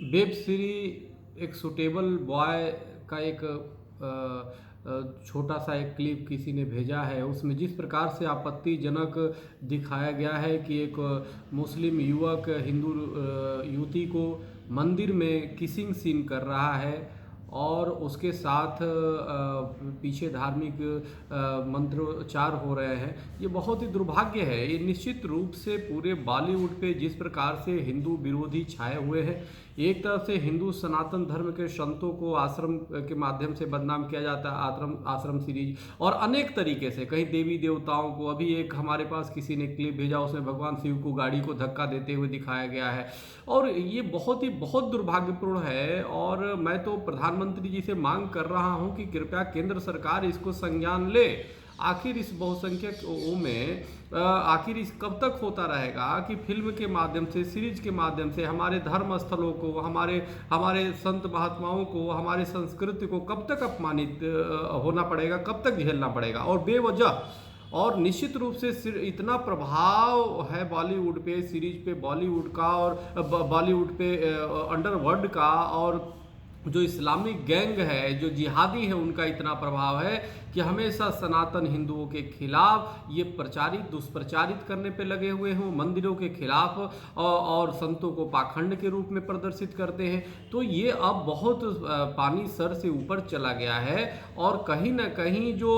Web series एक suitable boy का एक छोटा सा एक क्लिप किसी ने भेजा है। उसमें जिस प्रकार से आपत्तिजनक दिखाया गया है कि एक मुस्लिम युवक हिंदू युवती को मंदिर में किसिंग सीन कर रहा है और उसके साथ पीछे धार्मिक मंत्रोच्चार हो रहे हैं। ये बहुत ही दुर्भाग्य है। ये निश्चित रूप से पूरे बॉलीवुड पे जिस प्रकार से हिंदू विरोधी छाए हुए हैं, एक तरफ से हिंदू सनातन धर्म के संतों को आश्रम के माध्यम से बदनाम किया जाता है, आश्रम सीरीज और अनेक तरीके से, कहीं देवी देवताओं को, अभी एक हमारे पास किसी ने क्लिप भेजा उसमें भगवान शिव को गाड़ी को धक्का देते हुए दिखाया गया है और ये बहुत दुर्भाग्यपूर्ण है। और मैं तो प्रधानमंत्री जी से मांग कर रहा हूं कि कृपया केंद्र सरकार इसको संज्ञान ले। आखिर इस बहुसंख्यकों में आखिर इस कब तक होता रहेगा कि फिल्म के माध्यम से, सीरीज के माध्यम से हमारे धर्म स्थलों को, हमारे संत महात्माओं को, हमारे संस्कृति को कब तक अपमानित होना पड़ेगा, कब तक झेलना पड़ेगा और बेवजह। और निश्चित रूप से इतना प्रभाव है बॉलीवुड पे, सीरीज पे बॉलीवुड का और बॉलीवुड पे अंडरवर्ल्ड का, और जो इस्लामिक गैंग है, जो जिहादी है, उनका इतना प्रभाव है कि हमेशा सनातन हिंदुओं के खिलाफ ये दुष्प्रचारित करने पे लगे हुए हैं। मंदिरों के खिलाफ और संतों को पाखंड के रूप में प्रदर्शित करते हैं। तो ये अब बहुत पानी सर से ऊपर चला गया है और कहीं ना कहीं जो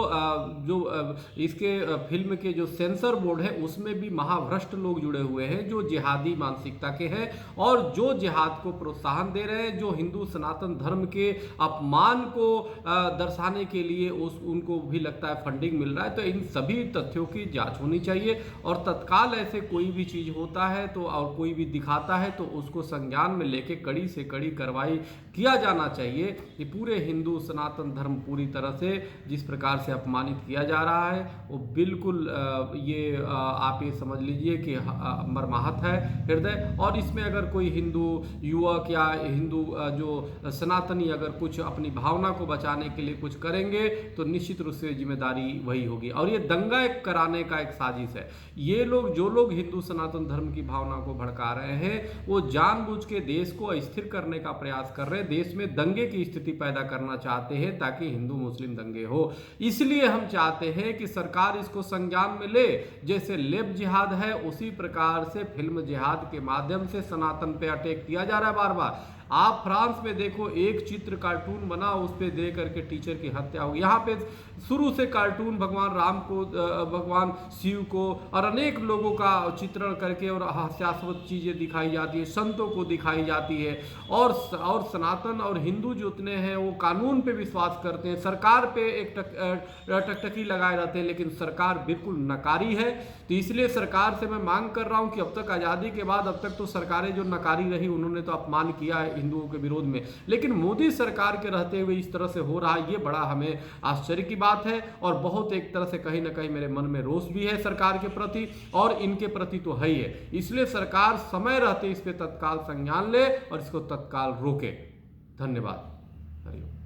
इसके फिल्म के जो सेंसर बोर्ड है उसमें भी महाभ्रष्ट लोग जुड़े हुए हैं, जो जिहादी मानसिकता के हैं और जो जिहाद को प्रोत्साहन दे रहे हैं, जो हिंदू सनातन धर्म के अपमान को दर्शाने के लिए उनको भी लगता है फंडिंग मिल रहा है। तो इन सभी तथ्यों की जांच होनी चाहिए और तत्काल ऐसे कोई भी चीज होता है तो और कोई भी दिखाता है तो उसको संज्ञान में लेके कड़ी से कड़ी कार्रवाई किया जाना चाहिए। कि पूरे हिंदू सनातन धर्म पूरी तरह से जिस प्रकार से अपमानित किया जा रहा है वो बिल्कुल आप ये समझ लीजिए कि मर्माहत है हृदय। और इसमें अगर कोई हिंदू युवक या हिंदू जो सनातनी अगर कुछ अपनी भावना को बचाने के लिए कुछ करेंगे तो निश्चित रूप से जिम्मेदारी वही होगी। और ये दंगा कराने का एक साजिश है। ये लोग, जो लोग हिंदू सनातन धर्म की भावना को भड़का रहे हैं, वो जानबूझ के देश को अस्थिर करने का प्रयास कर रहे हैं, देश में दंगे की स्थिति पैदा करना चाहते हैं ताकि हिंदू मुस्लिम दंगे हो। इसलिए हम चाहते हैं कि सरकार इसको संज्ञान में ले। जैसे लेब जिहाद है उसी प्रकार से फिल्म जिहाद के माध्यम से सनातन पे अटैक किया जा रहा है बार बार। आप फ्रांस में देखो, एक चित्र कार्टून बना, उस पर दे करके टीचर की हत्या होगी। यहाँ पे शुरू से कार्टून भगवान राम को, भगवान शिव को और अनेक लोगों का चित्रण करके और हास्यास्पद चीज़ें दिखाई जाती है, संतों को दिखाई जाती है। और सनातन और हिंदू जितने हैं वो कानून पे विश्वास करते हैं, सरकार पे एक टकटकी लगाए रहते हैं, लेकिन सरकार बिल्कुल नकारी है। तो इसलिए सरकार से मैं मांग कर रहा हूँ कि अब तक आज़ादी के बाद अब तक तो सरकारें जो नकारी रही उन्होंने तो अपमान किया है हिंदुओं के विरोध में, लेकिन मोदी सरकार के रहते हुए इस तरह से हो रहा है, ये बड़ा हमें आश्चर्य की बात है। और बहुत एक तरह से कहीं ना कहीं मेरे मन में रोष भी है सरकार के प्रति और इनके प्रति तो है ही है। इसलिए सरकार समय रहते इस पे तत्काल संज्ञान ले और इसको तत्काल रोके। धन्यवाद। हरिओम।